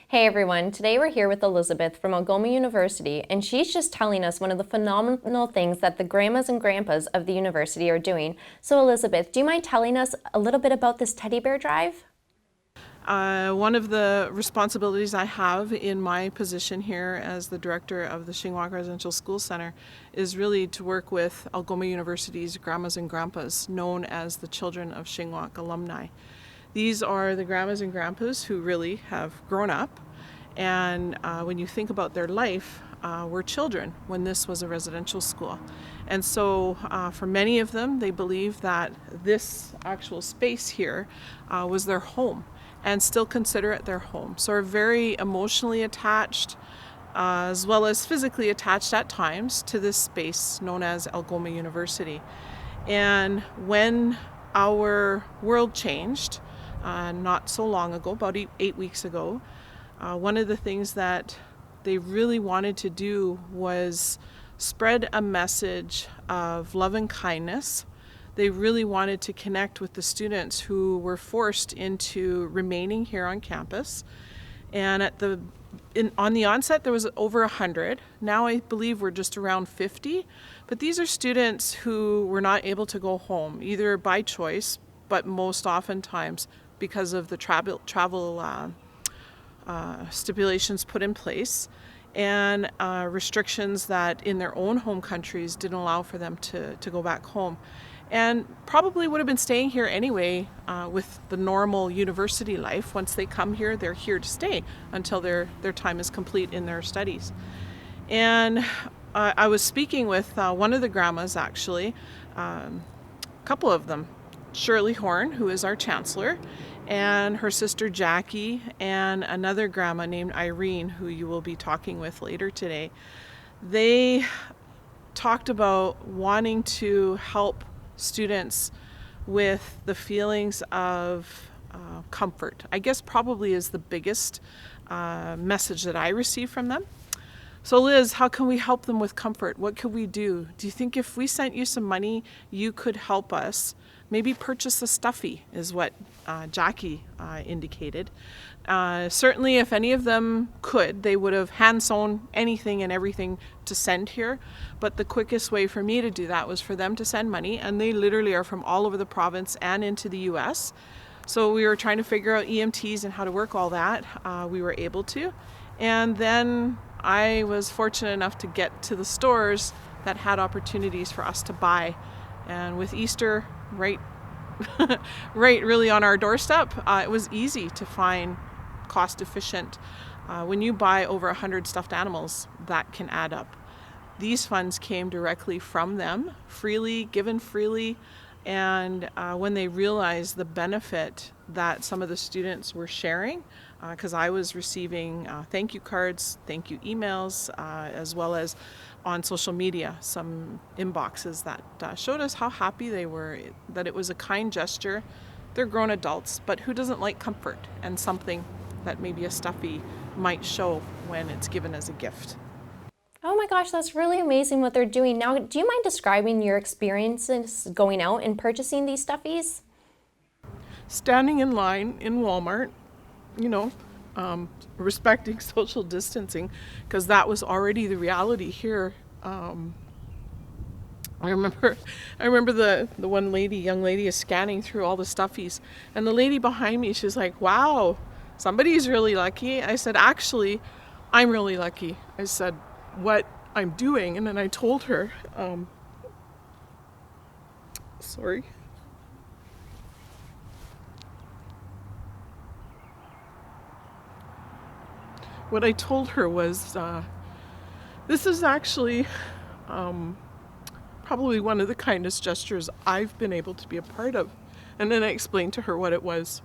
Hey everyone, today we're here with Elizabeth from Algoma University, and she's just telling us one of the phenomenal things that the grandmas and grandpas of the university are doing. So Elizabeth, do you mind telling us a little bit about this teddy bear drive? One of the responsibilities I have in my position here as the director of the Shingwak Residential School Center is really to work with Algoma University's grandmas and grandpas, known as the Children of Shingwak alumni. These are the grandmas and grandpas who really have grown up, and when you think about their life, were children when this was a residential school. And so for many of them, they believe that this actual space here was their home and still consider it their home. So are very emotionally attached as well as physically attached at times to this space known as Algoma University. And when our world changed, not so long ago, about 8 weeks ago, one of the things that they really wanted to do was spread a message of love and kindness. They really wanted to connect with the students who were forced into remaining here on campus. And on the onset, there was over 100. Now I believe we're just around 50. But these are students who were not able to go home, either by choice, but most oftentimes because of the travel stipulations put in place and restrictions that in their own home countries didn't allow for them to go back home. And probably would have been staying here anyway with the normal university life. Once they come here, they're here to stay until their time is complete in their studies. And I was speaking with one of the grandmas, actually, a couple of them, Shirley Horn, who is our chancellor, and her sister Jackie, and another grandma named Irene, who you will be talking with later today. They talked about wanting to help students with the feelings of comfort. I guess probably is the biggest message that I receive from them. So Liz, how can we help them with comfort? What could we do? Do you think if we sent you some money, you could help us maybe purchase a stuffy, is what Jackie indicated. Certainly if any of them could, they would have hand sewn anything and everything to send here. But the quickest way for me to do that was for them to send money, and they literally are from all over the province and into the US. So we were trying to figure out EMTs and how to work all that. We were able to. And then I was fortunate enough to get to the stores that had opportunities for us to buy. And with Easter right really on our doorstep, it was easy to find cost efficient. When you buy over 100 stuffed animals, that can add up. These funds came directly from them, freely, given freely, and when they realized the benefit that some of the students were sharing, because I was receiving thank you cards, thank you emails, as well as on social media, some inboxes that showed us how happy they were, that it was a kind gesture. They're grown adults, but who doesn't like comfort and something that maybe a stuffy might show when it's given as a gift? Oh my gosh, that's really amazing what they're doing. Now, do you mind describing your experiences going out and purchasing these stuffies? Standing in line in Walmart, respecting social distancing, because that was already the reality here. I remember the young lady is scanning through all the stuffies, and the lady behind me, she's like, "Wow, somebody's really lucky." I said, "Actually, I'm really lucky." I said, "What I'm doing," and then I told her, sorry. What I told her was, this is actually probably one of the kindest gestures I've been able to be a part of. And then I explained to her what it was.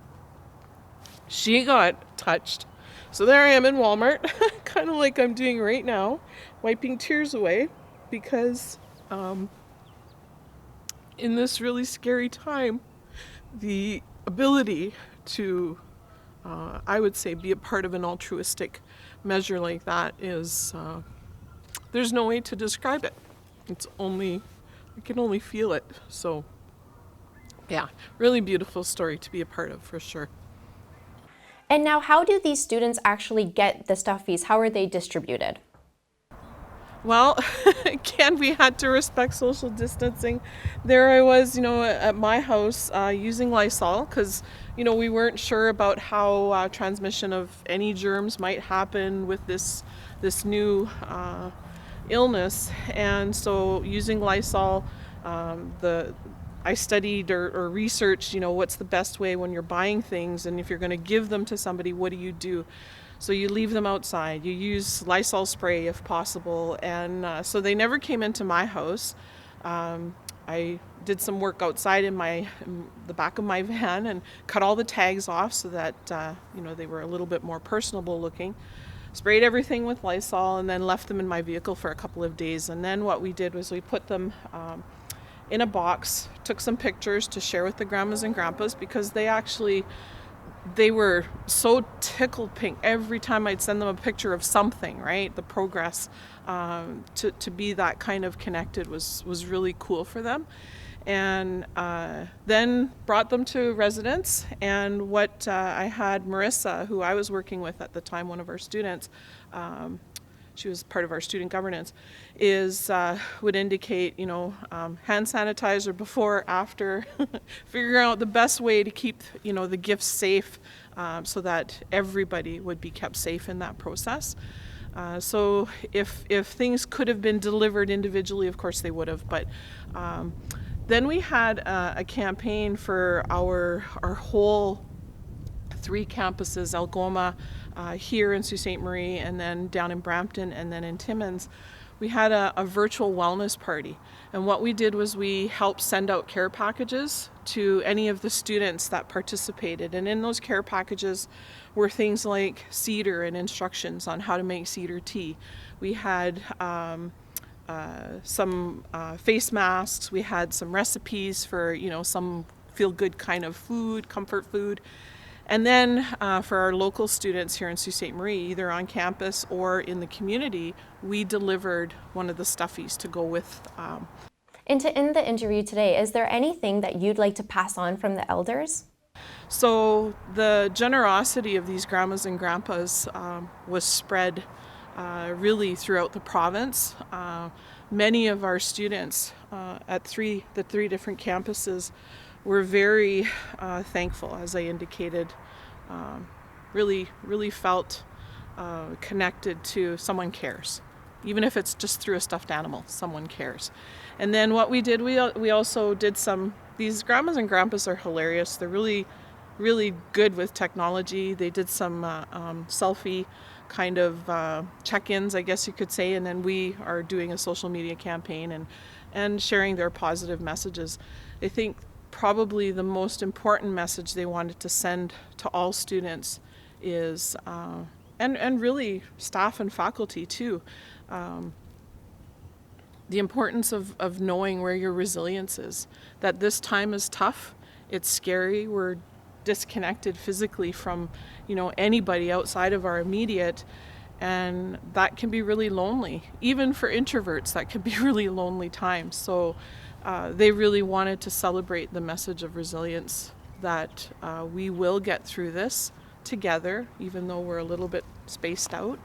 She got touched. So there I am in Walmart, kind of like I'm doing right now, wiping tears away, because in this really scary time, the ability to, I would say, be a part of an altruistic measure like that is, there's no way to describe it. I can only feel it. So Yeah, really beautiful story to be a part of, for sure. And now, how do these students actually get the stuffies? How are they distributed? Well, again, we had to respect social distancing. There I was, at my house using Lysol because, we weren't sure about how transmission of any germs might happen with this new illness, and so using Lysol, the I studied or researched, what's the best way when you're buying things, and if you're going to give them to somebody, what do? So you leave them outside. You use Lysol spray if possible, and so they never came into my house. I did some work outside in the back of my van and cut all the tags off so that they were a little bit more personable looking. Sprayed everything with Lysol and then left them in my vehicle for a couple of days. And then what we did was we put them in a box, took some pictures to share with the grandmas and grandpas because they were so tickled pink every time I'd send them a picture of something, right? The progress, to be that kind of connected was really cool for them. And then brought them to residence. And what I had Marissa, who I was working with at the time, one of our students, she was part of our student governance, would indicate, hand sanitizer before, after, figuring out the best way to keep, the gifts safe so that everybody would be kept safe in that process. So if things could have been delivered individually, of course they would have, but then we had a campaign for our whole 3 campuses, Algoma, here in Sault Ste. Marie, and then down in Brampton, and then in Timmins. We had a virtual wellness party. And what we did was we helped send out care packages to any of the students that participated. And in those care packages were things like cedar and instructions on how to make cedar tea. We had some face masks. We had some recipes for, some feel-good kind of food, comfort food. And then for our local students here in Sault Ste. Marie, either on campus or in the community, we delivered one of the stuffies to go with. And to end the interview today, is there anything that you'd like to pass on from the elders? So the generosity of these grandmas and grandpas was spread really throughout the province. Many of our students at the three different campuses were very thankful, as I indicated, really felt connected to someone cares. Even if it's just through a stuffed animal, someone cares. And then what we did, we also did these grandmas and grandpas are hilarious. They're really good with technology. They did some selfie kind of check-ins, I guess you could say, and then we are doing a social media campaign and sharing their positive messages. I think probably the most important message they wanted to send to all students is, and really staff and faculty too, the importance of knowing where your resilience is. That this time is tough, it's scary, we're disconnected physically from anybody outside of our immediate, and that can be really lonely. Even for introverts, that can be really lonely times. So they really wanted to celebrate the message of resilience, that we will get through this together, even though we're a little bit spaced out,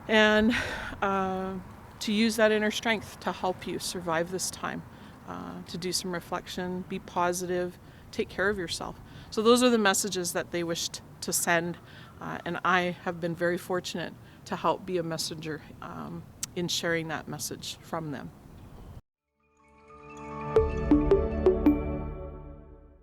and to use that inner strength to help you survive this time, to do some reflection, be positive, take care of yourself. So those are the messages that they wished to send, and I have been very fortunate to help be a messenger in sharing that message from them.